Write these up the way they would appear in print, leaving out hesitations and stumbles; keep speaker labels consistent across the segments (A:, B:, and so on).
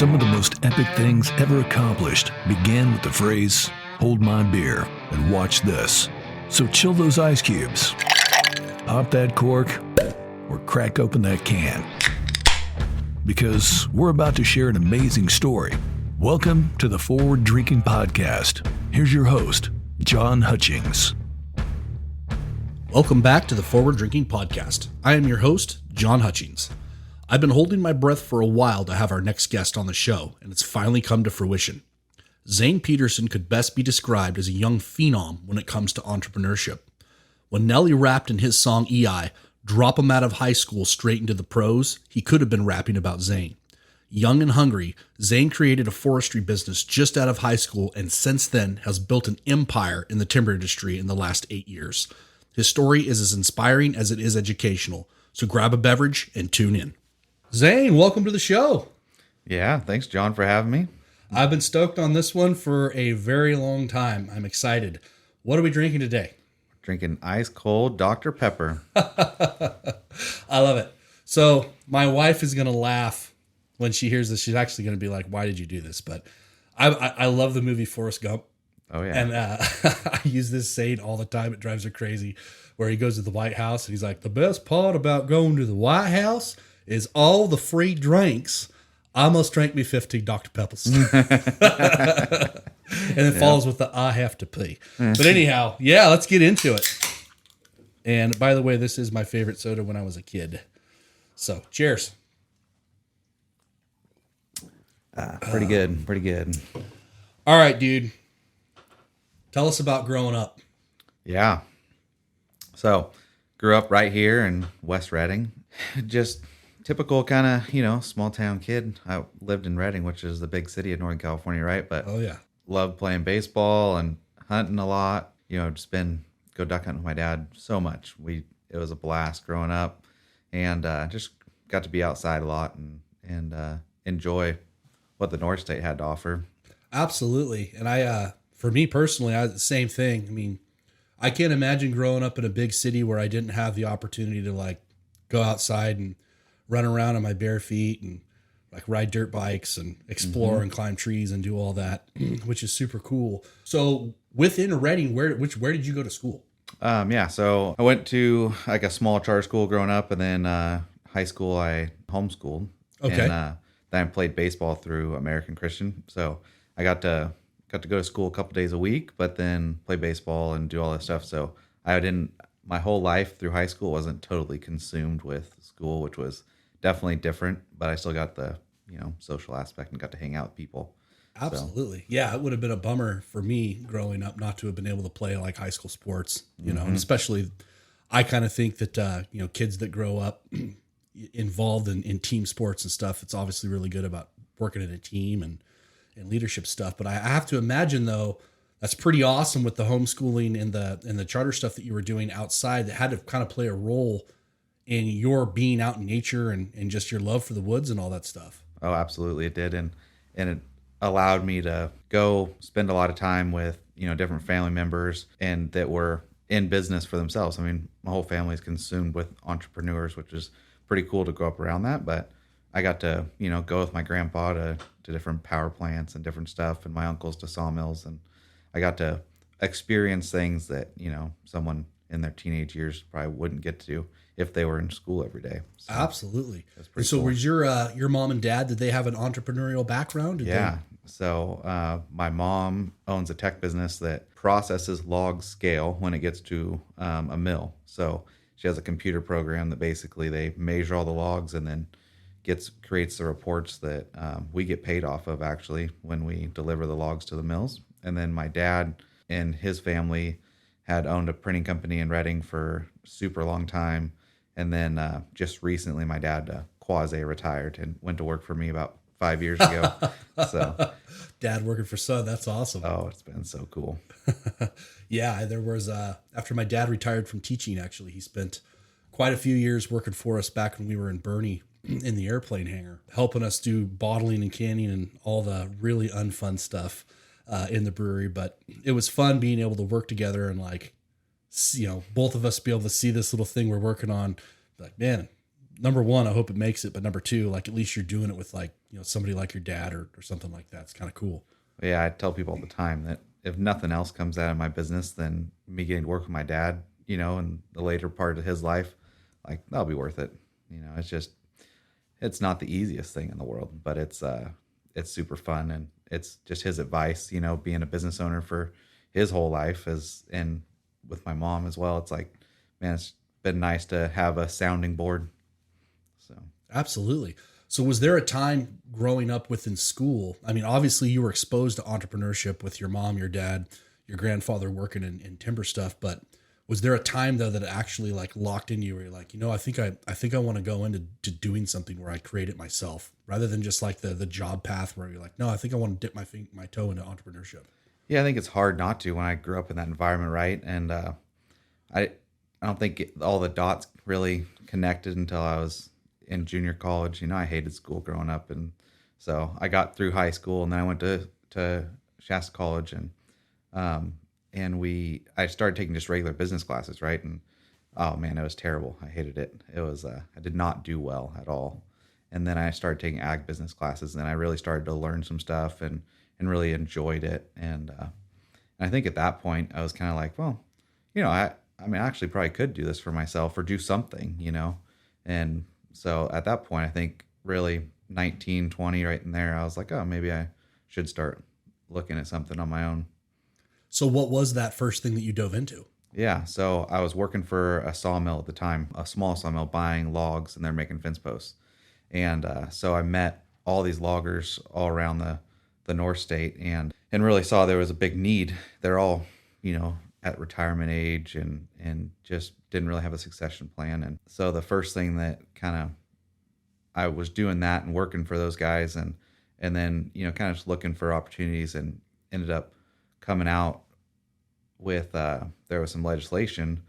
A: Some of the most epic things ever accomplished began with the phrase, "Hold my beer and watch this." So chill those ice cubes, pop that cork, or crack open that can. Because we're about to share an amazing story. Welcome to the Forward Drinking Podcast. Here's your host, John Hutchings.
B: Welcome back to the Forward Drinking Podcast. I am your host, John Hutchings. I've been holding my breath for a while to have our next guest on the show, and it's finally come to fruition. Zane Peterson could best be described as a young phenom when it comes to entrepreneurship. When Nelly rapped in his song EI, "Drop him out of high school straight into the pros," he could have been rapping about Zane. Young and hungry, Zane created a forestry business just out of high school and since then has built an empire in the timber industry in the last 8 years. His story is as inspiring as it is educational, so grab a beverage and tune in. Zane, welcome to the show.
C: Yeah, thanks, John, for having me.
B: I've been stoked on this one for a very long time. I'm excited. What are we drinking today?
C: Drinking ice cold Dr. Pepper.
B: I love it. So my wife is going to laugh when she hears this. She's actually going to be like, "Why did you do this?" But I love the movie Forrest Gump.
C: Oh, yeah.
B: And I use this saying all the time. It drives her crazy, where he goes to the White House and he's like, "The best part about going to the White House is all the free drinks. I almost drank me 15 Dr. Peppers." And it follows with the "I have to pee." But anyhow, yeah, let's get into it. And by the way, this is my favorite soda when I was a kid. So cheers.
C: Pretty good.
B: All right, dude. Tell us about growing up.
C: Yeah. So, grew up right here in West Reading. Just typical kind of, small town kid. I lived in Reading, which is the big city of Northern California, right? But
B: Oh, yeah.
C: loved playing baseball and hunting a lot. Just go duck hunting with my dad so much. It was a blast growing up, and just got to be outside a lot and enjoy what the North State had to offer.
B: Absolutely. And for me personally, I the same thing. I mean, I can't imagine growing up in a big city where I didn't have the opportunity to like go outside and run around on my bare feet and like ride dirt bikes and explore and climb trees and do all that, which is super cool. So within Reading, where did you go to school?
C: So I went to like a small charter school growing up, and then high school I homeschooled.
B: Okay.
C: And then I played baseball through American Christian. So I got to go to school a couple days a week, but then play baseball and do all that stuff. So my whole life through high school wasn't totally consumed with school, which was definitely different, but I still got the, social aspect and got to hang out with people.
B: Absolutely. So. Yeah, it would have been a bummer for me growing up not to have been able to play like high school sports, and especially I kind of think that, kids that grow up involved in team sports and stuff, it's obviously really good about working in a team and leadership stuff. But I have to imagine, though, that's pretty awesome with the homeschooling and the charter stuff that you were doing outside that had to kind of play a role in your being out in nature and just your love for the woods and all that stuff.
C: Oh, absolutely. It did. And it allowed me to go spend a lot of time with, different family members and that were in business for themselves. I mean, my whole family is consumed with entrepreneurs, which is pretty cool to grow up around that. But I got to, go with my grandpa to different power plants and different stuff, and my uncles to sawmills. And I got to experience things that, someone in their teenage years probably wouldn't get to do if they were in school every day. So
B: absolutely.
C: And
B: so
C: cool.
B: Was your mom and dad, did they have an entrepreneurial background?
C: So my mom owns a tech business that processes log scale when it gets to a mill. So she has a computer program that basically they measure all the logs and then creates the reports that we get paid off of actually when we deliver the logs to the mills. And then my dad and his family had owned a printing company in Reading for a super long time. And then just recently my dad quasi-retired and went to work for me about 5 years ago. So
B: Dad working for son, that's awesome.
C: Oh, it's been so cool.
B: Yeah, there was after my dad retired from teaching, actually, he spent quite a few years working for us back when we were in Bernie in the airplane hangar, helping us do bottling and canning and all the really unfun stuff in the brewery. But it was fun being able to work together and both of us be able to see this little thing we're working on. Like, man, number one, I hope it makes it, but number two, like at least you're doing it with like, somebody like your dad or something like that. It's kind of cool.
C: Yeah, I tell people all the time that if nothing else comes out of my business, then me getting to work with my dad, in the later part of his life, like that'll be worth it. It's not the easiest thing in the world, but it's super fun, and it's just his advice, being a business owner for his whole life and with my mom as well. It's like, man, it's been nice to have a sounding board. So
B: absolutely. So was there a time growing up within school? I mean, obviously you were exposed to entrepreneurship with your mom, your dad, your grandfather working in timber stuff, but was there a time though that it actually like locked in you where you're like, I think I want to go into doing something where I create it myself rather than just like the job path where you're like, no, I think I want to dip my toe into entrepreneurship.
C: Yeah, I think it's hard not to when I grew up in that environment, right? And I don't think all the dots really connected until I was in junior college. I hated school growing up, and so I got through high school, and then I went to Shasta College, and I started taking just regular business classes, right? And oh man, it was terrible. I hated it. It was I did not do well at all. And then I started taking ag business classes, and I really started to learn some stuff and really enjoyed it. And I think at that point I was kind of like, well, I actually probably could do this for myself or do something, And so at that point, I think really 19, 20 right in there, I was like, oh, maybe I should start looking at something on my own.
B: So what was that first thing that you dove into?
C: Yeah. So I was working for a sawmill at the time, a small sawmill, buying logs, and they're making fence posts. And so I met all these loggers all around the North State and really saw there was a big need. They're all, at retirement age and just didn't really have a succession plan. And so the first thing that I was doing that and working for those guys and then, kind of just looking for opportunities, and ended up coming out with, there was some legislation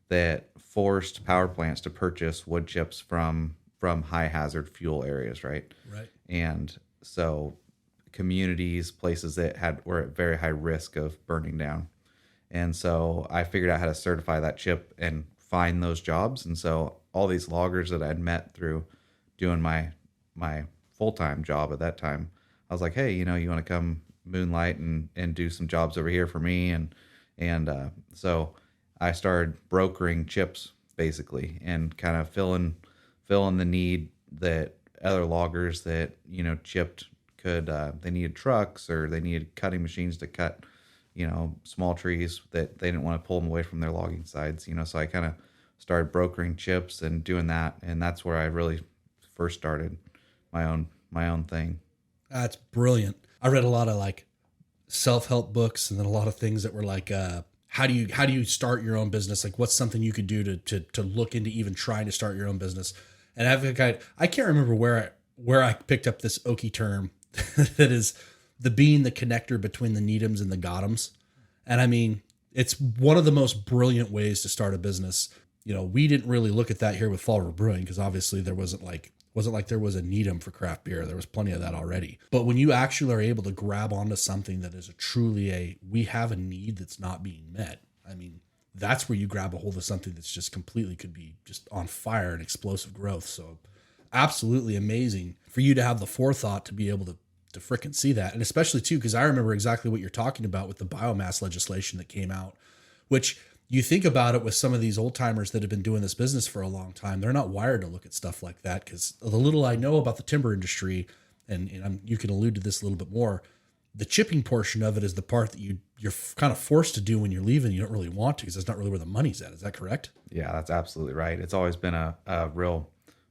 C: that forced power plants to purchase wood chips from high hazard fuel areas. Right. And so communities, places that were at very high risk of burning down. And so I figured out how to certify that chip and find those jobs. And so all these loggers that I'd met through doing my full-time job at that time, I was like, hey, you want to come moonlight and do some jobs over here for me. And so I started brokering chips basically, and kind of filling the need that other loggers that, chipped could, they needed trucks or they needed cutting machines to cut, small trees that they didn't want to pull them away from their logging sides, so I kind of started brokering chips and doing that. And that's where I really first started my own thing.
B: That's brilliant. I read a lot of like self-help books, and then a lot of things that were like, how do you start your own business? Like what's something you could do to look into even trying to start your own business? And I can't remember where I picked up this Okie term that is being the connector between the need'ems and the got'ems. And I mean, it's one of the most brilliant ways to start a business. We didn't really look at that here with Fall River Brewing because obviously there wasn't like there was a need'em for craft beer. There was plenty of that already. But when you actually are able to grab onto something that is we have a need that's not being met. I mean, that's where you grab a hold of something that's just completely could be just on fire and explosive growth. So absolutely amazing for you to have the forethought to be able to frickin' see that. And especially too, because I remember exactly what you're talking about with the biomass legislation that came out, which you think about it with some of these old timers that have been doing this business for a long time. They're not wired to look at stuff like that, because the little I know about the timber industry, and you can allude to this a little bit more, the chipping portion of it is the part that you're kind of forced to do when you're leaving. You don't really want to, because that's not really where the money's at. Is that correct?
C: Yeah, that's absolutely right. It's always been a real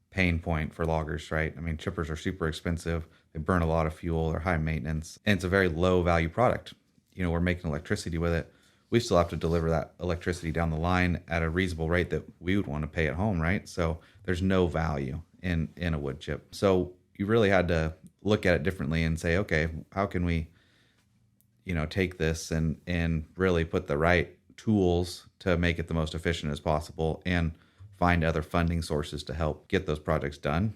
C: pain point for loggers, right? I mean, chippers are super expensive. They burn a lot of fuel. They're high maintenance, and it's a very low value product. We're making electricity with it. We still have to deliver that electricity down the line at a reasonable rate that we would want to pay at home, right? So there's no value in a wood chip. So you really had to look at it differently and say, okay, how can we, take this and really put the right tools to make it the most efficient as possible, and find other funding sources to help get those projects done.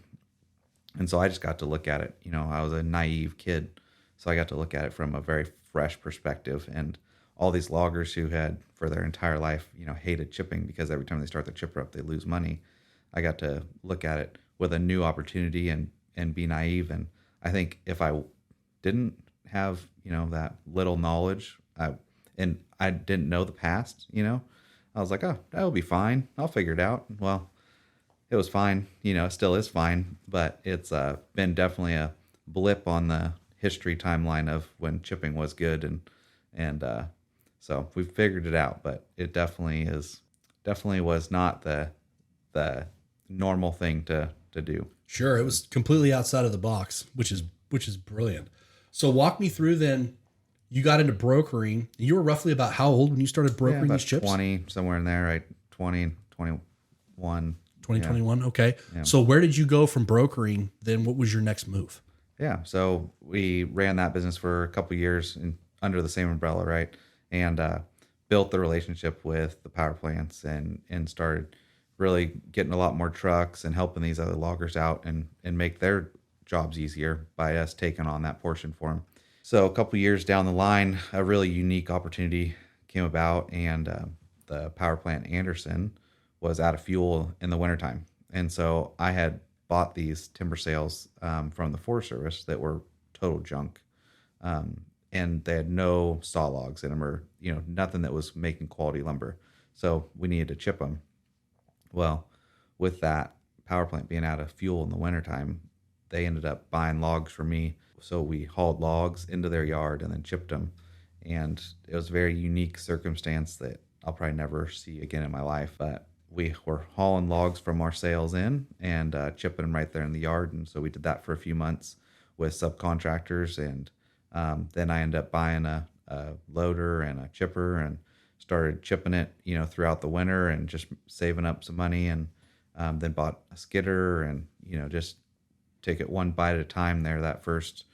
C: And so I just got to look at it. I was a naive kid, so I got to look at it from a very fresh perspective. And all these loggers who had for their entire life, hated chipping because every time they start the chipper up, they lose money. I got to look at it with a new opportunity and be naive. And I think if I didn't have, that little knowledge, and I didn't know the past, I was like, oh, that'll be fine. I'll figure it out. Well, it was fine. It still is fine, but it's been definitely a blip on the history timeline of when chipping was good. And so we've figured it out, but it definitely was not the normal thing to do.
B: Sure. It was completely outside of the box, which is brilliant. So walk me through then. You got into brokering. You were roughly about how old when you started brokering
C: about
B: these chips?
C: 20, somewhere in there, right? 20, 21.
B: 2021. Okay.
C: Yeah.
B: So where did you go from brokering? Then what was your next move?
C: Yeah. So we ran that business for a couple of years under the same umbrella, right? And built the relationship with the power plants and started really getting a lot more trucks and helping these other loggers out and make their jobs easier by us taking on that portion for them. So a couple of years down the line, a really unique opportunity came about, and the power plant Anderson was out of fuel in the wintertime. And so I had bought these timber sales from the Forest Service that were total junk. And they had no saw logs in them, or, nothing that was making quality lumber. So we needed to chip them. Well, with that power plant being out of fuel in the wintertime, they ended up buying logs from me. So we hauled logs into their yard and then chipped them. And it was a very unique circumstance that I'll probably never see again in my life. But we were hauling logs from our sales in and chipping them right there in the yard. And so we did that for a few months with subcontractors. And then I ended up buying a loader and a chipper and started chipping it, throughout the winter and just saving up some money. And then bought a skidder and, just take it one bite at a time there that first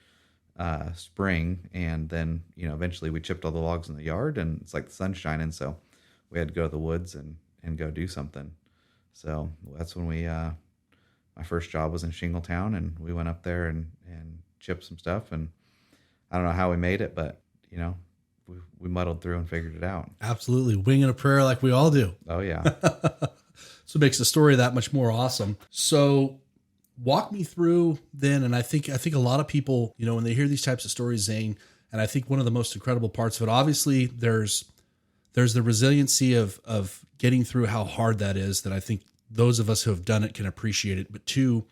C: spring. And then, eventually we chipped all the logs in the yard, and it's like the sun's shining. So we had to go to the woods and go do something. So that's when my first job was in Shingletown, and we went up there and chipped some stuff. And I don't know how we made it, but, we muddled through and figured it out.
B: Absolutely. Winging a prayer like we all do.
C: Oh, yeah.
B: So it makes the story that much more awesome. So walk me through then. And I think a lot of people, when they hear these types of stories, Zane, and I think one of the most incredible parts of it, obviously there's the resiliency of getting through how hard that is, that I think those of us who have done it can appreciate it. But two,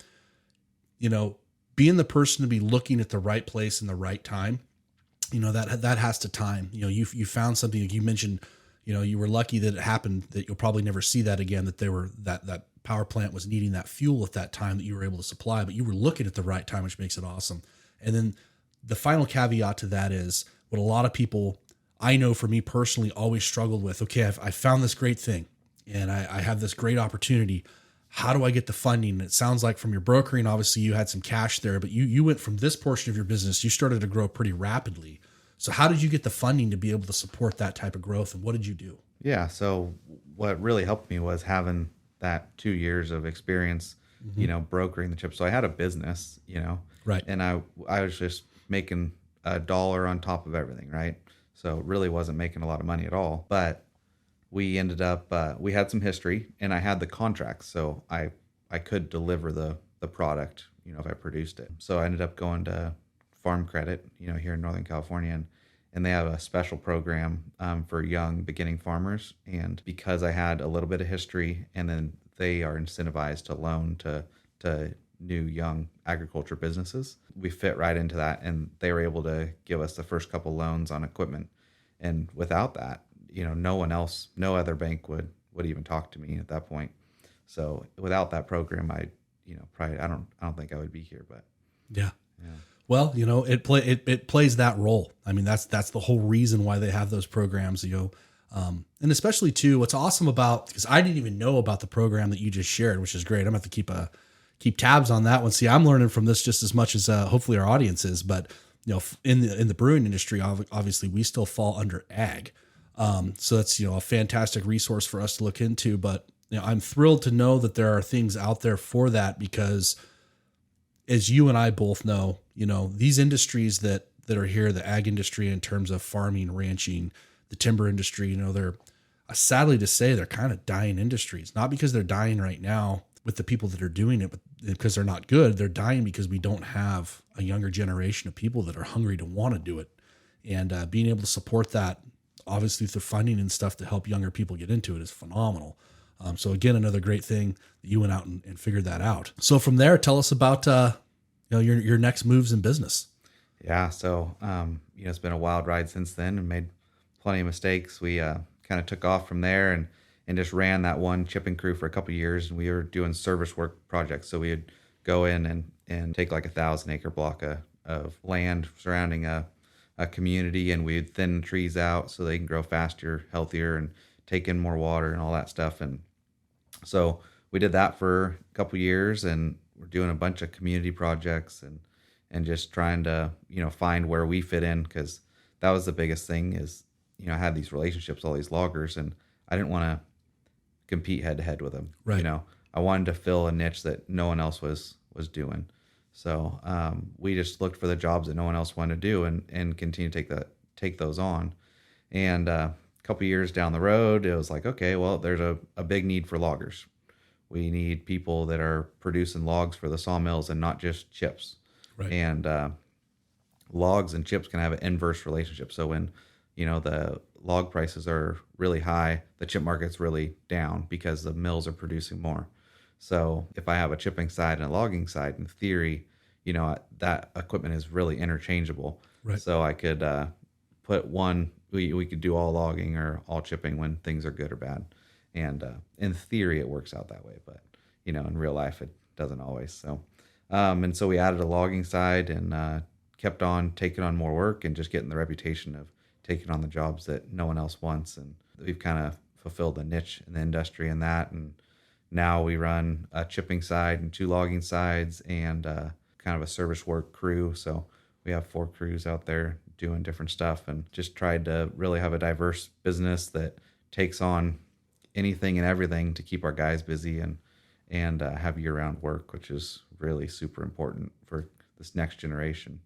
B: being the person to be looking at the right place in the right time, that has to time. You found something, like you mentioned, you were lucky that it happened, that you'll probably never see that again, that that power plant was needing that fuel at that time that you were able to supply, but you were looking at the right time, which makes it awesome. And then the final caveat to that is what a lot of people, I know for me personally, always struggled with. Okay, I found this great thing and I have this great opportunity. How do I get the funding? And it sounds like from your brokering, obviously you had some cash there, but you went from this portion of your business, you started to grow pretty rapidly. So how did you get the funding to be able to support that type of growth, and what did you do?
C: Yeah. So what really helped me was having that 2 years of experience, brokering the chips. So I had a business,
B: right.
C: And I was just making $1 on top of everything. Right. So really wasn't making a lot of money at all, but we ended up, we had some history, and I had the contracts. So I could deliver the product, if I produced it. So I ended up going to Farm Credit, here in Northern California, and they have a special program for young beginning farmers. And because I had a little bit of history, and then they are incentivized to loan to new young agriculture businesses, we fit right into that. And they were able to give us the first couple loans on equipment. And without that, no one else, no other bank would even talk to me at that point. So without that program, I probably, I don't think I would be here, but
B: yeah. Well, it plays that role. I mean, that's the whole reason why they have those programs, and especially too, what's awesome about, because I didn't even know about the program that you just shared, which is great. I'm gonna have to keep tabs on that one. See, I'm learning from this just as much as hopefully our audience is, but in the brewing industry, obviously we still fall under ag. So that's, a fantastic resource for us to look into, but I'm thrilled to know that there are things out there for that, because as you and I both know, these industries that are here, the ag industry in terms of farming, ranching, the timber industry, they're sadly to say they're kind of dying industries, not because they're dying right now, with the people that are doing it, but because they're not good, they're dying because we don't have a younger generation of people that are hungry to want to do it. And being able to support that, obviously through funding and stuff to help younger people get into it, is phenomenal. So again, another great thing that you went out and figured that out. So from there, tell us about your next moves in business.
C: Yeah. So, it's been a wild ride since then and made plenty of mistakes. We kind of took off from there and just ran that one chipping crew for a couple of years. And we were doing service work projects. So we would go in and take like 1,000-acre block of land surrounding a community, and we'd thin trees out so they can grow faster, healthier, and take in more water and all that stuff. And so we did that for a couple of years, and we're doing a bunch of community projects and just trying to, find where we fit in, because that was the biggest thing is, I had these relationships, all these loggers, and I didn't want to compete head to head with them.
B: Right.
C: I wanted to fill a niche that no one else was doing. So we just looked for the jobs that no one else wanted to do and continue to take those on. And a couple years down the road, it was like, okay, well, there's a big need for loggers. We need people that are producing logs for the sawmills and not just chips.
B: Right.
C: And logs and chips can have an inverse relationship. So when, the log prices are really high, the chip market's really down because the mills are producing more. So if I have a chipping side and a logging side, in theory, that equipment is really interchangeable.
B: Right.
C: So I could put one, we could do all logging or all chipping when things are good or bad. And in theory, it works out that way. But, in real life, it doesn't always. So, and so we added a logging side and kept on taking on more work and just getting the reputation of taking on the jobs that no one else wants. And we've kind of fulfilled a niche in the industry in that. And now we run a chipping side and 2 logging sides and kind of a service work crew. So we have 4 crews out there doing different stuff, and just tried to really have a diverse business that takes on anything and everything to keep our guys busy and have year-round work, which is really super important for this next generation.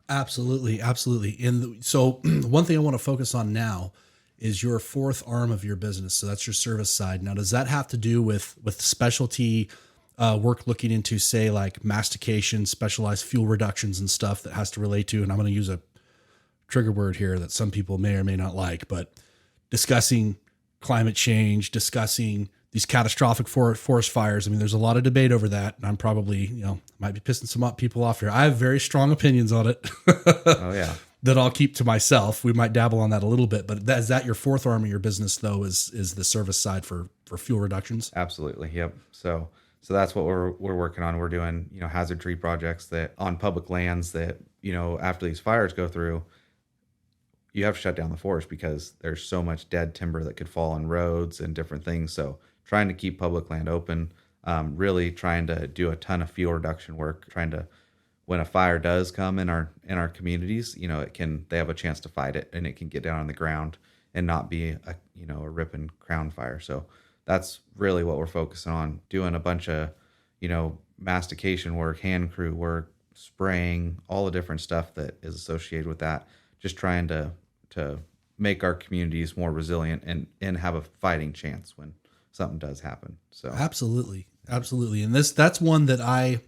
B: Absolutely. Absolutely. And so one thing I want to focus on now is your 4th arm of your business. So that's your service side. Now, does that have to do with specialty work looking into, say, like mastication, specialized fuel reductions and stuff that has to relate to, and I'm going to use a trigger word here that some people may or may not like, but discussing climate change, discussing these catastrophic forest fires. I mean, there's a lot of debate over that, and I'm probably, might be pissing some people off here. I have very strong opinions on it.
C: Oh yeah.
B: That I'll keep to myself. We might dabble on that a little bit, but is that your 4th arm of your business though, is the service side for fuel reductions?
C: Absolutely. Yep. So that's what we're working on. We're doing, hazard tree projects that on public lands that, after these fires go through, you have to shut down the forest because there's so much dead timber that could fall on roads and different things. So trying to keep public land open, really trying to do a ton of fuel reduction work, trying to, when a fire does come in our communities, they have a chance to fight it and it can get down on the ground and not be a ripping crown fire. So that's really what we're focusing on, doing a bunch of, mastication work, hand crew work, spraying, all the different stuff that is associated with that. Just trying to make our communities more resilient and have a fighting chance when something does happen. So absolutely.
B: And that's one that I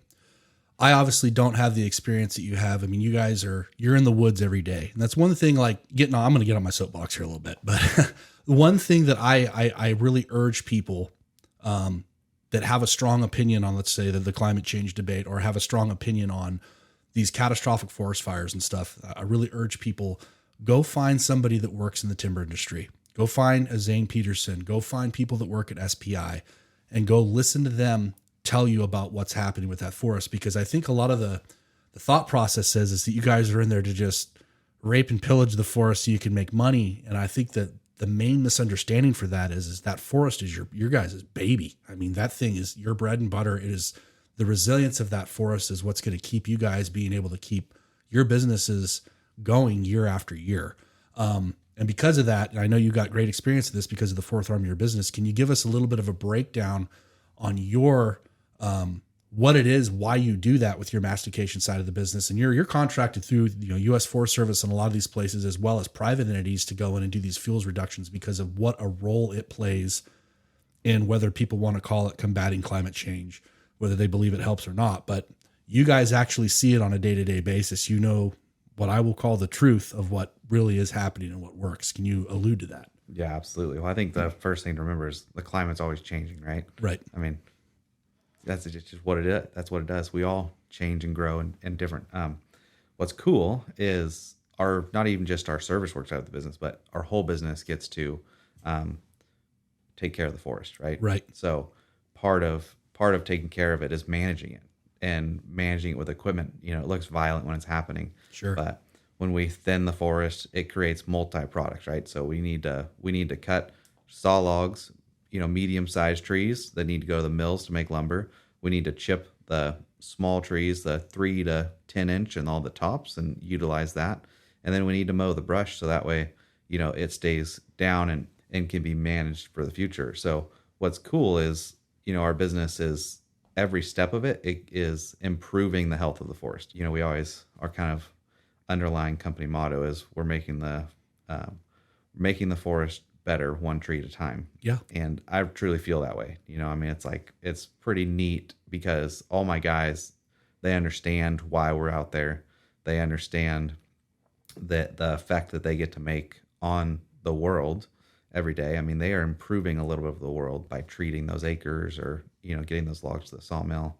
B: obviously don't have the experience that you have. I mean, you're in the woods every day. And that's one thing, like I'm going to get on my soapbox here a little bit, but one thing that I really urge people that have a strong opinion on, let's say, the climate change debate, or have a strong opinion on these catastrophic forest fires and stuff, I really urge people, go find somebody that works in the timber industry. Go find a Zane Peterson. Go find people that work at SPI and go listen to them tell you about what's happening with that forest. Because I think a lot of the thought process is that you guys are in there to just rape and pillage the forest so you can make money. And I think that the main misunderstanding for that is that forest is your guys' baby. I mean, that thing is your bread and butter. It is the resilience of that forest is what's going to keep you guys being able to keep your businesses going year after year. And because of that, and I know you got great experience with this because of the 4th arm of your business, can you give us a little bit of a breakdown on your, what it is, why you do that with your mastication side of the business? And you're contracted through, U.S. Forest Service and a lot of these places, as well as private entities, to go in and do these fuels reductions because of what a role it plays in whether people want to call it combating climate change, whether they believe it helps or not. But you guys actually see it on a day-to-day basis. You know what I will call the truth of what really is happening and what works. Can you allude to that?
C: Yeah, absolutely. Well, I think the first thing to remember is the climate's always changing, right?
B: Right.
C: I mean, that's just what it is. That's what it does. We all change and grow and different. What's cool is not even just our service work side of the business, but our whole business gets to take care of the forest, right?
B: Right.
C: So part of taking care of it is managing it and managing it with equipment. You know, it looks violent when it's happening.
B: Sure.
C: But when we thin the forest, it creates multi-products, right? So we need to cut saw logs, medium-sized trees that need to go to the mills to make lumber. We need to chip the small trees, the 3 to 10 inch and all the tops, and utilize that. And then we need to mow the brush so that way, it stays down and can be managed for the future. So what's cool is, our business is every step of it is improving the health of the forest. We always, our kind of underlying company motto is we're making the forest better one tree at a time.
B: Yeah.
C: And I truly feel that way. It's pretty neat because all my guys, they understand why we're out there. They understand that the effect that they get to make on the world every day. I mean, they are improving a little bit of the world by treating those acres or, getting those logs to the sawmill.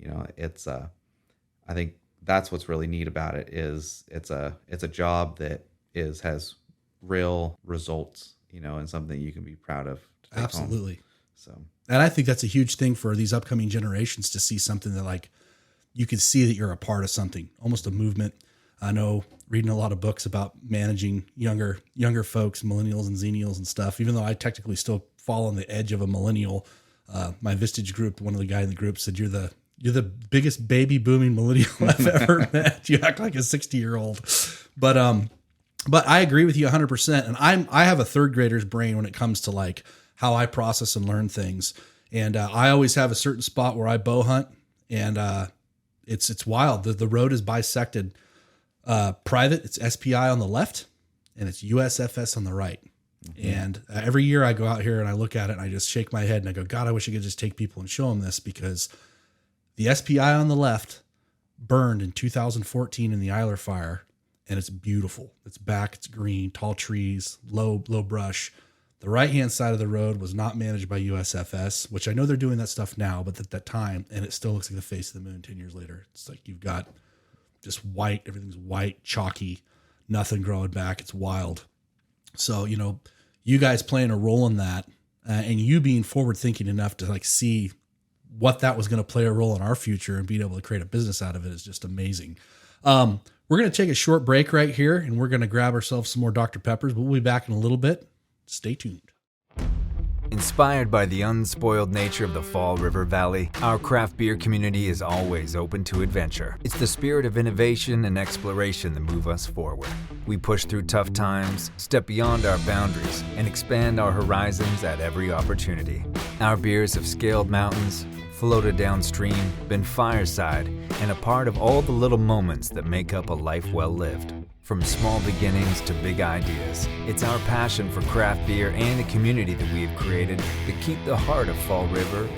C: I think that's what's really neat about it is it's a job that has real results, and something you can be proud of to take
B: Absolutely.
C: home. So,
B: and I think that's a huge thing for these upcoming generations to see something that like you can see that you're a part of something, almost a movement. I know reading a lot of books about managing younger folks, millennials and zennials and stuff, even though I technically still fall on the edge of a millennial. My Vistage group, one of the guys in the group said, you're the biggest baby booming millennial I've ever met. You act like a 60-year-old. But I agree with you 100%. And I have a third grader's brain when it comes to like how I process and learn things. And I always have a certain spot where I bow hunt, and it's wild. The road is bisected. Private, it's SPI on the left, and it's USFS on the right. Mm-hmm. And every year I go out here and I look at it and I just shake my head and I go, God, I wish I could just take people and show them this, because the SPI on the left burned in 2014 in the Eiler fire, and it's beautiful. It's back, it's green, tall trees, low brush. The right-hand side of the road was not managed by USFS, which I know they're doing that stuff now, but at that time, and it still looks like the face of the moon 10 years later. It's like you've got just white, everything's white, chalky, nothing growing back. It's wild. So, you guys playing a role in that, and you being forward thinking enough to like see what that was going to play a role in our future and being able to create a business out of it is just amazing. We're going to take a short break right here, and we're going to grab ourselves some more Dr. Peppers, but we'll be back in a little bit. Stay tuned.
D: Inspired by the unspoiled nature of the Fall River Valley, our craft beer community is always open to adventure. It's the spirit of innovation and exploration that move us forward. We push through tough times, step beyond our boundaries, and expand our horizons at every opportunity. Our beers have scaled mountains, floated downstream, been fireside, and a part of all the little moments that make up a life well lived. From small beginnings to big ideas, it's our passion for craft beer and the community that we have created that keep the heart of Fall River,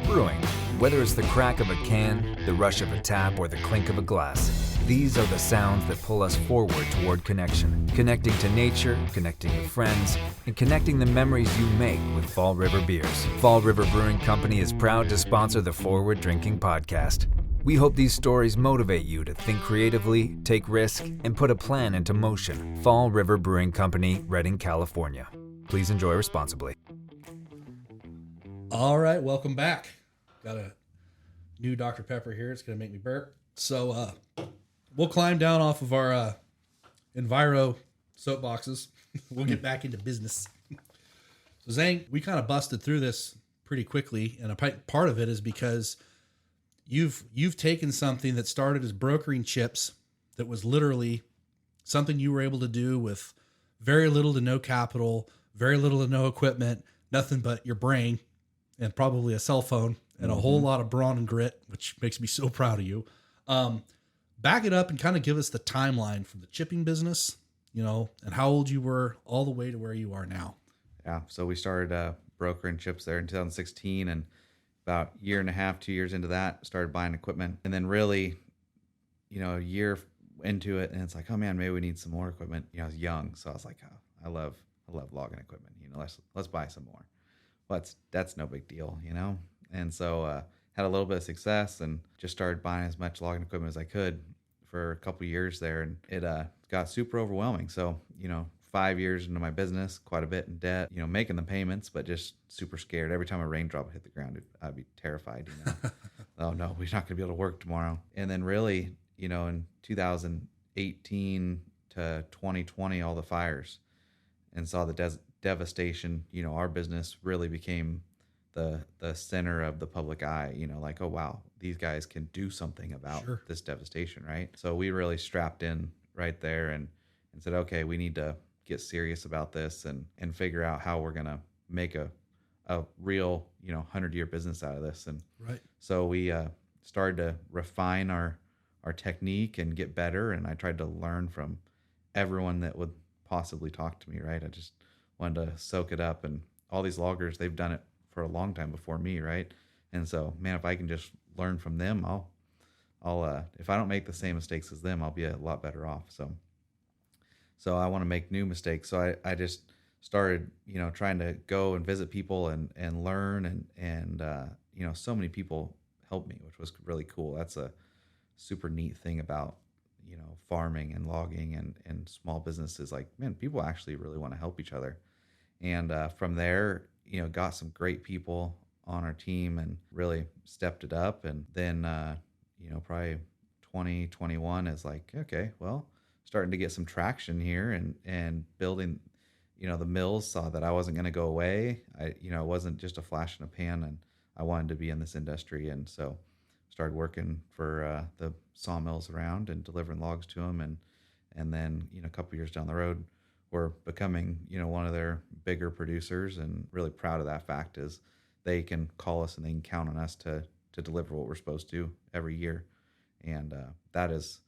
D: brewing. Whether it's the crack of a can, the rush of a tap, or the clink of a glass, these are the sounds that pull us forward toward connection. Connecting to nature, connecting with friends, and connecting the memories you make with Fall River beers. Fall River Brewing Company is proud to sponsor the Forward Drinking Podcast. We hope these stories motivate you to think creatively, take risk, and put a plan into motion. Fall River Brewing Company, Redding, California. Please enjoy responsibly.
B: All right, welcome back. Got a new Dr. Pepper here. It's going to make me burp. So we'll climb down off of our Enviro soapboxes. We'll get back into business. So Zane, we kind of busted through this pretty quickly, and a part of it is because you've taken something that started as brokering chips, that was literally something you were able to do with very little to no capital, very little to no equipment, nothing but your brain and probably a cell phone and a whole lot of brawn and grit, which makes me so proud of you. Back it up and kind of give us the timeline from the chipping business, and how old you were all the way to where you are now.
C: Yeah. So we started brokering chips there in 2016, and about a year and a half, 2 years into that, started buying equipment, and then really, a year into it, and it's like, oh man, maybe we need some more equipment. I was young, so I was like, oh, I love logging equipment. Let's buy some more. Well, that's no big deal, And so had a little bit of success and just started buying as much logging equipment as I could for a couple of years there, and it got super overwhelming. So 5 years into my business, quite a bit in debt, making the payments, but just super scared. Every time a raindrop hit the ground, I'd be terrified. Oh no, we're not gonna be able to work tomorrow. And then really, in 2018 to 2020, all the fires, and saw the devastation. Our business really became the center of the public eye. Like, oh wow, these guys can do something about this devastation, right? So we really strapped in right there and said, okay, we need to get serious about this and figure out how we're gonna make a real 100-year business out of this. And so we started to refine our technique and get better. And I tried to learn from everyone that would possibly talk to me, right? I just wanted to soak it up. And all these loggers, they've done it for a long time before me, right? And so, man, if I can just learn from them, I'll if I don't make the same mistakes as them, I'll be a lot better off. So I want to make new mistakes. So I just started, trying to go and visit people and learn and so many people helped me, which was really cool. That's a super neat thing about, farming and logging and small businesses. Like, man, people actually really want to help each other. And from there, got some great people on our team and really stepped it up. And then, probably 2021 is like, okay, well, starting to get some traction here and building, the mills saw that I wasn't going to go away. It wasn't just a flash in a pan, and I wanted to be in this industry. And so started working for the sawmills around and delivering logs to them. And then, a couple years down the road, we're becoming, one of their bigger producers, and really proud of that fact is they can call us and they can count on us to deliver what we're supposed to every year. And that has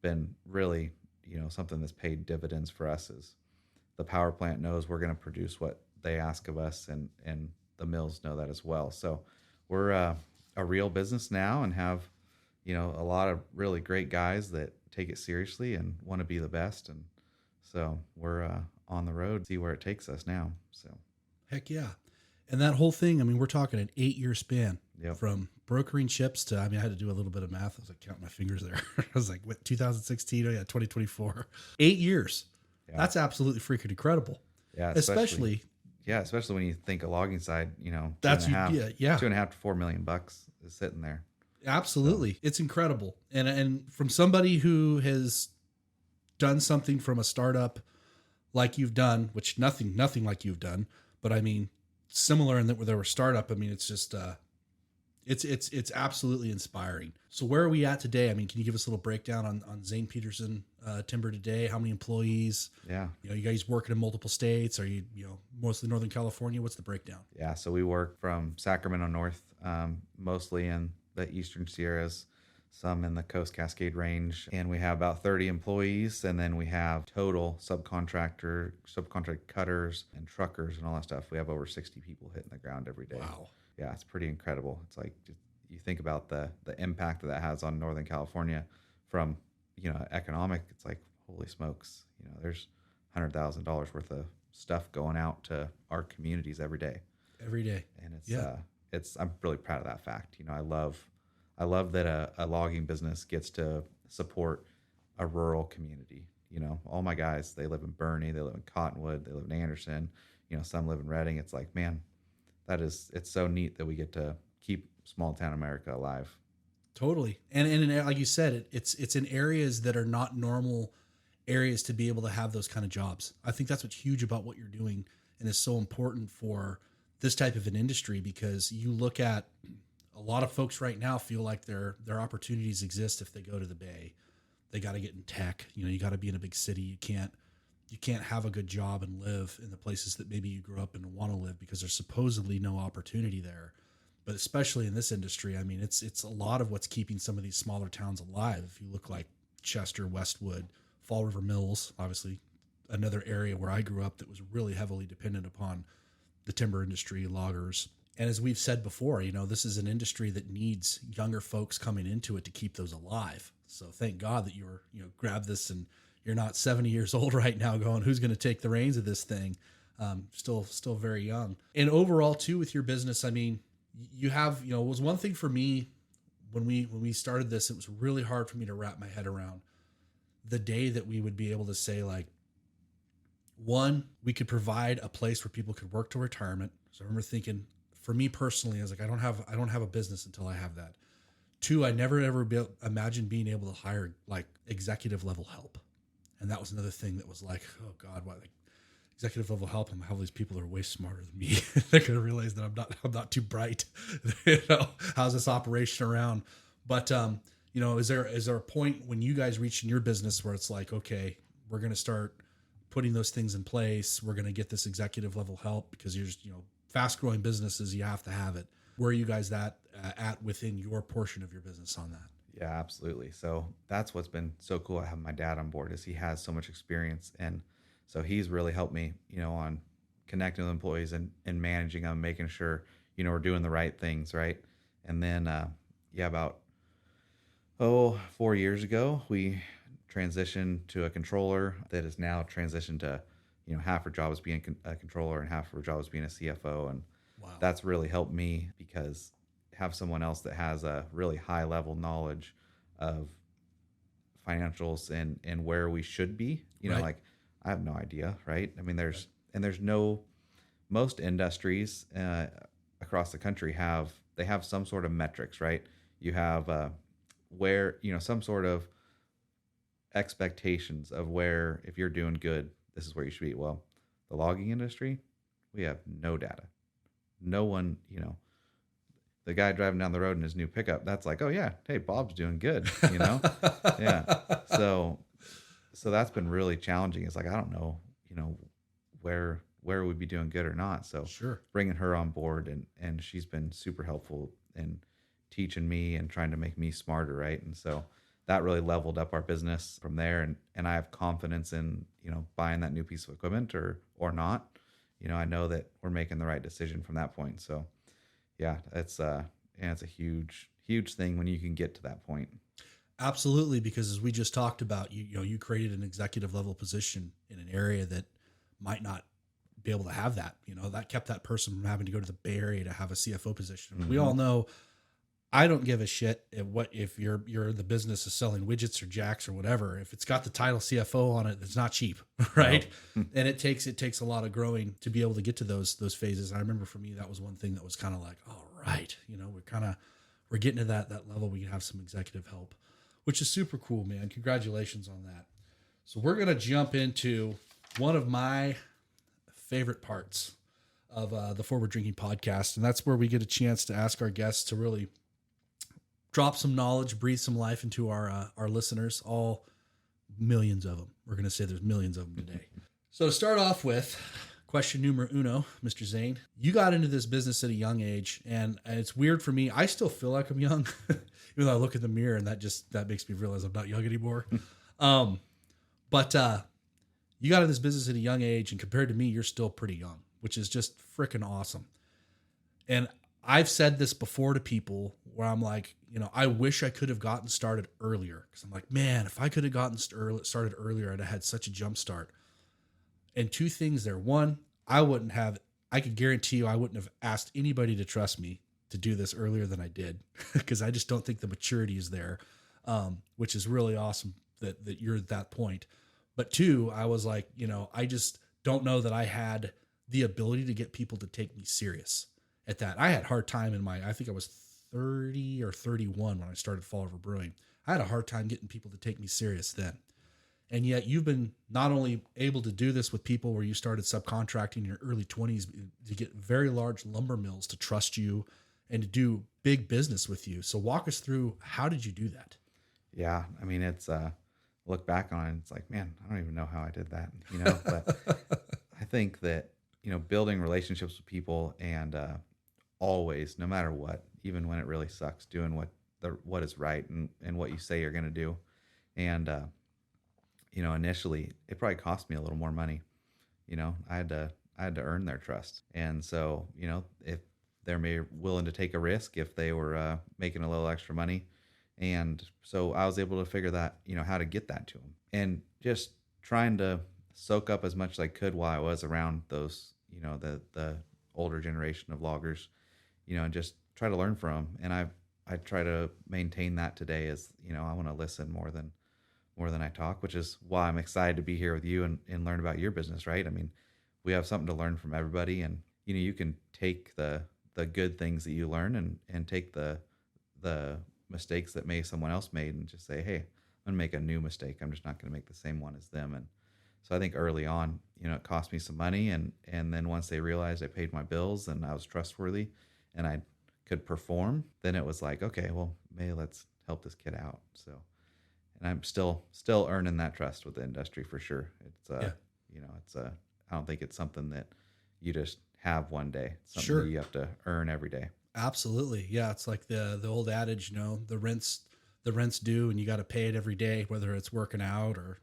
C: been really, something that's paid dividends for us. Is the power plant knows we're going to produce what they ask of us, and the mills know that as well. So we're a real business now and have, a lot of really great guys that take it seriously and want to be the best. And so we're on the road, see where it takes us now. So
B: heck yeah. And that whole thing, we're talking an 8-year span.
C: Yep.
B: From brokering chips to, I had to do a little bit of math. I was like counting my fingers there. I was like, what, 2016? Oh yeah, 2024. 8 years. Yeah. That's absolutely freaking incredible.
C: Yeah.
B: Especially
C: when you think a logging side,
B: that's
C: $2.5 to $4 million is sitting there.
B: Absolutely. So. It's incredible. And from somebody who has done something from a startup like you've done, which nothing like you've done, but similar in that where they were startup. It's just, it's absolutely inspiring. So where are we at today? Can you give us a little breakdown on Zane Peterson Timber today? How many employees?
C: Yeah.
B: You guys working in multiple states? Are you, mostly Northern California? What's the breakdown?
C: Yeah. So we work from Sacramento north, mostly in the Eastern Sierras, some in the Coast Cascade Range, and we have about 30 employees. And then we have total subcontract cutters and truckers and all that stuff. We have over 60 people hitting the ground every day.
B: Wow.
C: Yeah, it's pretty incredible. It's like, you think about the impact that has on Northern California from, economic. It's like, holy smokes, there's $100,000 worth of stuff going out to our communities every day.
B: Every day.
C: And I'm really proud of that fact. I love that a logging business gets to support a rural community. All my guys, they live in Bernie, they live in Cottonwood, they live in Anderson, some live in Redding. It's like, man, it's so neat that we get to keep small town America alive.
B: Totally. And like you said, it's in areas that are not normal areas to be able to have those kind of jobs. I think that's what's huge about what you're doing and is so important for this type of an industry, because you look at a lot of folks right now feel like their opportunities exist if they go to the Bay. They got to get in tech. You got to be in a big city. You can't have a good job and live in the places that maybe you grew up and want to live, because there's supposedly no opportunity there. But especially in this industry, it's a lot of what's keeping some of these smaller towns alive. If you look like Chester, Westwood, Fall River Mills, obviously another area where I grew up that was really heavily dependent upon the timber industry, loggers. And as we've said before, this is an industry that needs younger folks coming into it to keep those alive. So thank God that you're, grab this, and you're not 70 years old right now going, who's going to take the reins of this thing? Still very young. And overall too, with your business, I mean, you have, it was one thing for me when we started this, it was really hard for me to wrap my head around the day that we would be able to say, like, one, we could provide a place where people could work to retirement. So I remember thinking, for me personally, I was like, I don't have a business until I have that. Two, I never ever imagined being able to hire like executive level help. And that was another thing that was like, oh God, why, like, executive level help? I'm having these people that are way smarter than me. They're going to realize that I'm not too bright. How's this operation around? But, is there a point when you guys reach in your business where it's like, okay, we're going to start putting those things in place. We're going to get this executive level help, because you're just, fast growing businesses, you have to have it. Where are you guys at within your portion of your business on that?
C: Yeah, absolutely. So that's what's been so cool. I have my dad on board, is he has so much experience. And so he's really helped me, on connecting with employees and managing them, making sure, we're doing the right things. Right. And then, about 4 years ago, we transitioned to a controller that is now transitioned to, half her job is being a controller and half her job is being a CFO. And
B: Wow.
C: That's really helped me, because have someone else that has a really high level knowledge of financials and where we should be,
B: Right.
C: like I have no idea. Right. I mean, there's most industries across the country have some sort of metrics, right? You have where, some sort of expectations of where, if you're doing good, this is where you should be. Well, the logging industry, we have no data. No one, the guy driving down the road in his new pickup, that's like, oh yeah, hey, Bob's doing good, yeah. So that's been really challenging. It's like, I don't know, where we'd be doing good or not. So
B: Sure.
C: Bringing her on board, and she's been super helpful in teaching me and trying to make me smarter. Right. And so that really leveled up our business from there. And I have confidence in, buying that new piece of equipment or not. I know that we're making the right decision from that point. So yeah, it's a huge, huge thing when you can get to that point.
B: Absolutely. Because as we just talked about, you created an executive level position in an area that might not be able to have that, that kept that person from having to go to the Bay Area to have a CFO position. Mm-hmm. We all know, I don't give a shit if you're the business is selling widgets or jacks or whatever. If it's got the title CFO on it, it's not cheap, right? No. And it takes a lot of growing to be able to get to those phases. I remember for me, that was one thing that was kind of like, all right, we're getting to that level. We can have some executive help, which is super cool, man. Congratulations on that. So we're gonna jump into one of my favorite parts of the Forward Drinking podcast, and that's where we get a chance to ask our guests to really drop some knowledge, breathe some life into our listeners, all millions of them. We're going to say there's millions of them today. So to start off with, question numero uno, Mr. Zane, you got into this business at a young age, and it's weird for me. I still feel like I'm young, even though I look in the mirror and that makes me realize I'm not young anymore. But you got into this business at a young age, and compared to me, you're still pretty young, which is just freaking awesome. And I've said this before to people where I'm like, I wish I could have gotten started earlier, because I'm like, man, if I could have gotten started earlier, I'd have had such a jump start. And two things there. One, I could guarantee you I wouldn't have asked anybody to trust me to do this earlier than I did, because I just don't think the maturity is there, which is really awesome that you're at that point. But two, I was like, I just don't know that I had the ability to get people to take me serious at that. I had a hard time I think I was 30 or 31 when I started Fall River Brewing. I had a hard time getting people to take me serious then. And yet you've been not only able to do this with people where you started subcontracting in your early 20s to get very large lumber mills to trust you and to do big business with you. So walk us through, how did you do that?
C: Yeah. I mean, it's look back on it, it's like, man, I don't even know how I did that, but I think that, building relationships with people and always, no matter what, even when it really sucks, doing what is right and what you say you're going to do. And, initially it probably cost me a little more money. I I had to earn their trust. And so, if they're willing to take a risk, if they were making a little extra money. And so I was able to figure that, how to get that to them, and just trying to soak up as much as I could while I was around those, the older generation of loggers, and just try to learn from them. And I try to maintain that today as, I want to listen more than I talk, which is why I'm excited to be here with you and learn about your business, right? I mean, we have something to learn from everybody, and, you can take the good things that you learn and take the mistakes that someone else made and just say, hey, I'm going to make a new mistake. I'm just not going to make the same one as them. And so I think early on, it cost me some money. And then once they realized I paid my bills and I was trustworthy and I could perform, then it was like, okay, well, maybe let's help this kid out. So, and I'm still earning that trust with the industry for sure. It's I don't think it's something that you just have one day. It's something that you have to earn every day.
B: Absolutely. Yeah. It's like the old adage, the rent's due and you got to pay it every day, whether it's working out or,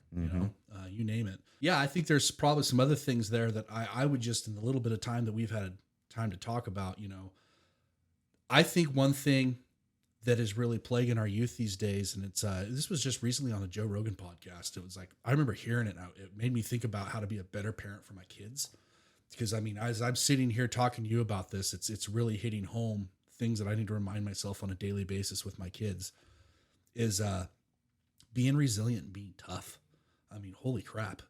B: you name it. Yeah. I think there's probably some other things there that I would just, in the little bit of time that we've had time to talk about, I think one thing that is really plaguing our youth these days, and it's, this was just recently on the Joe Rogan podcast. It was like, I remember hearing it. It made me think about how to be a better parent for my kids. Because I mean, as I'm sitting here talking to you about this, it's really hitting home things that I need to remind myself on a daily basis with my kids is being resilient and being tough. I mean, holy crap,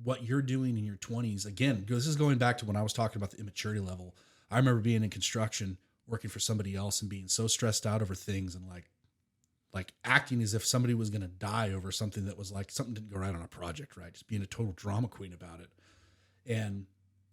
B: what you're doing in your 20s, again, this is going back to when I was talking about the immaturity level. I remember being in construction, working for somebody else and being so stressed out over things and like acting as if somebody was going to die over something that was like something didn't go right on a project, right? Just being a total drama queen about it. And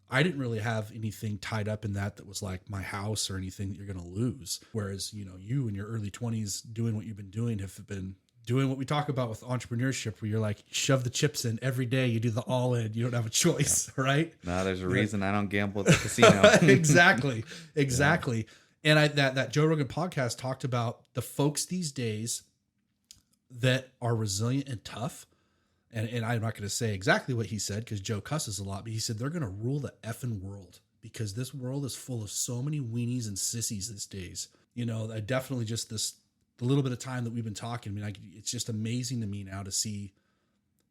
B: I didn't really have anything tied up in that was like my house or anything that you're going to lose. Whereas, you in your early 20s doing what you've been doing have been doing what we talk about with entrepreneurship, where you're like, shove the chips in every day. You do the all in. You don't have a choice, right?
C: No, there's a reason I don't gamble at the casino.
B: Exactly. Yeah. And that Joe Rogan podcast talked about the folks these days that are resilient and tough. And I'm not going to say exactly what he said because Joe cusses a lot, but he said they're going to rule the effing world because this world is full of so many weenies and sissies these days. I definitely just the little bit of time that we've been talking, I mean, it's just amazing to me now to see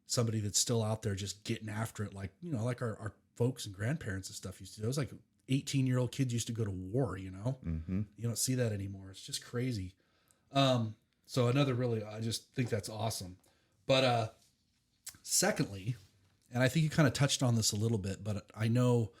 B: somebody that's still out there just getting after it. Like, like our folks and grandparents and stuff used to do. It was like 18-year-old kids used to go to war,
C: Mm-hmm.
B: You don't see that anymore. It's just crazy. So I just think that's awesome. But, secondly, and I think you kind of touched on this a little bit, but I know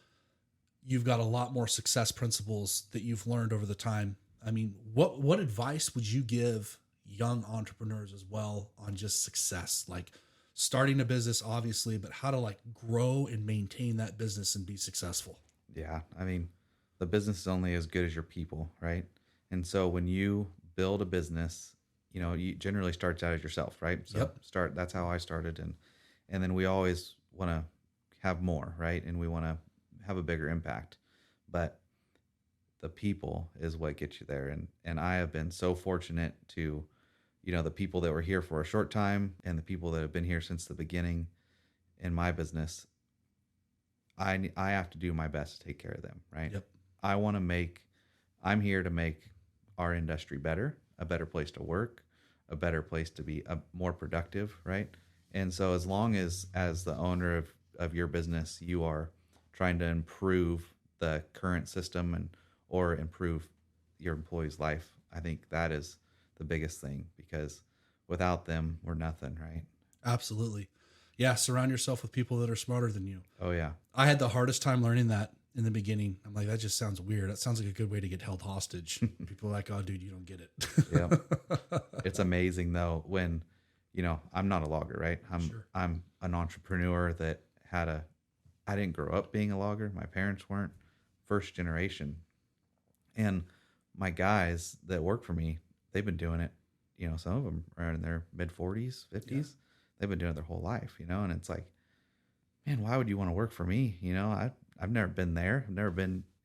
B: you've got a lot more success principles that you've learned over the time. I mean, what advice would you give young entrepreneurs as well on just success? Like starting a business, obviously, but how to like grow and maintain that business and be successful.
C: Yeah. I mean, the business is only as good as your people, right? And so when you build a business, you generally starts out as yourself, right? So that's how I started. And then we always want to have more, right? And we want to have a bigger impact, but the people is what gets you there. And I have been so fortunate to, the people that were here for a short time and the people that have been here since the beginning in my business, I have to do my best to take care of them, right?
B: Yep.
C: I'm here to make our industry better, a better place to work, a better place to be more productive, right? And so as long as the owner of your business, you are trying to improve the current system or improve your employee's life, I think that is the biggest thing, because without them, we're nothing, right?
B: Absolutely. Yeah. Surround yourself with people that are smarter than you.
C: Oh yeah.
B: I had the hardest time learning that in the beginning. I'm like, that just sounds weird. That sounds like a good way to get held hostage. People are like, oh dude, you don't get it.
C: Yeah. It's amazing though, when, I'm not a logger, right? I'm an entrepreneur that I didn't grow up being a logger. My parents weren't, first generation. And my guys that work for me, they've been doing it, some of them are in their mid 40s, 50s. Yeah. They've been doing it their whole life, and it's like, man, why would you want to work for me? I've never been there.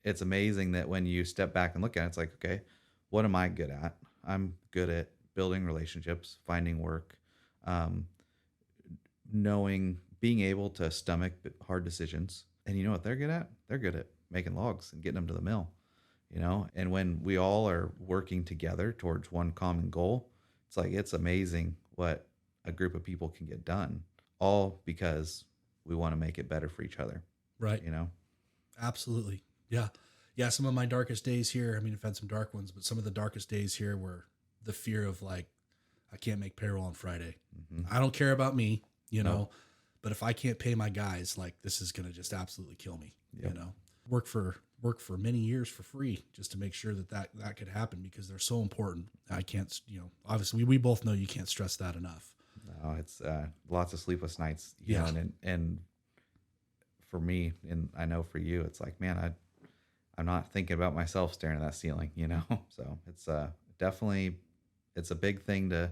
C: It's amazing that when you step back and look at it, it's like, okay, what am I good at? I'm good at building relationships, finding work, being able to stomach hard decisions, And you know what they're good at? They're good at making logs and getting them to the mill, you know? And when we all are working together towards one common goal, it's like, it's amazing what a group of people can get done, all because we want to make it better for each other.
B: Right.
C: You know?
B: Absolutely. Yeah. Yeah. Some of my darkest days here, I mean, I've had some dark ones, but some of the darkest days here were the fear of like, I can't make payroll on Friday. I don't care about me, you know, but if I can't pay my guys, like this is going to just absolutely kill me, you know, work for many years for free just to make sure that could happen because they're so important. I can't, you know, obviously we both know you can't stress that enough.
C: No, it's lots of sleepless nights, you know, and for me, and I know for you, it's like, man, I'm not thinking about myself staring at that ceiling, you know? So it's definitely, it's a big thing to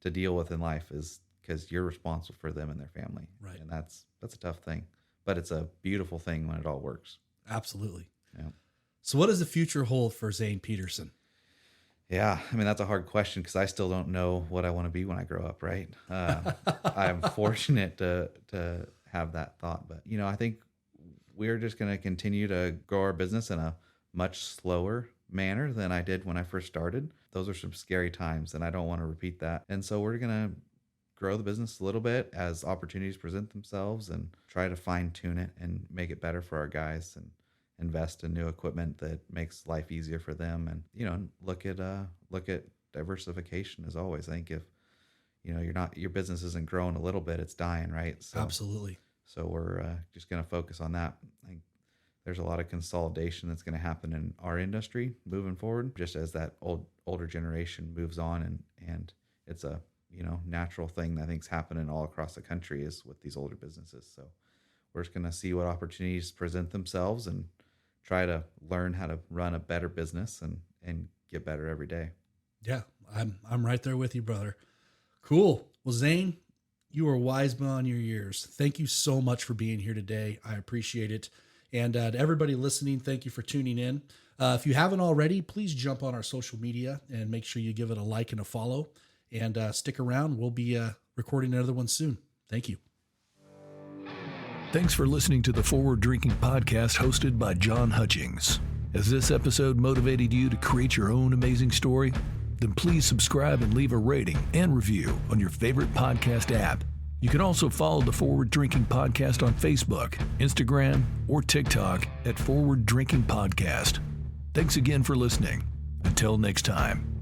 C: deal with in life is because you're responsible for them and their family.
B: Right.
C: And that's a tough thing, but it's a beautiful thing when it all works.
B: Absolutely.
C: Yeah.
B: So what does the future hold for Zane Peterson?
C: Yeah. I mean, that's a hard question because I still don't know what I want to be when I grow up. Right. I'm fortunate to have that thought, but you know, I think we're just going to continue to grow our business in a much slower manner than I did when I first started. Those are some scary times and I don't want to repeat that. And so we're going to grow the business a little bit as opportunities present themselves and try to fine tune it and make it better for our guys and invest in new equipment that makes life easier for them. And, you know, look at diversification as always. I think if, you know, your business isn't growing a little bit, it's dying, right? So,
B: Absolutely.
C: So we're just going to focus on that. I think there's a lot of consolidation that's going to happen in our industry moving forward, just as that older generation moves on, and it's a, you know, natural thing that I think's happening all across the country is with these older businesses. So we're just going to see what opportunities present themselves and try to learn how to run a better business and get better every day.
B: Yeah, I'm right there with you, brother. Cool. Well, Zane, you are wise beyond your years. Thank you so much for being here today. I appreciate it. And to everybody listening, thank you for tuning in. If you haven't already, please jump on our social media and make sure you give it a like and a follow. And stick around. We'll be recording another one soon. Thank you.
A: Thanks for listening to the Forward Drinking Podcast hosted by John Hutchings. Has this episode motivated you to create your own amazing story? Then please subscribe and leave a rating and review on your favorite podcast app. You can also follow the Forward Drinking Podcast on Facebook, Instagram, or TikTok at Forward Drinking Podcast. Thanks again for listening. Until next time.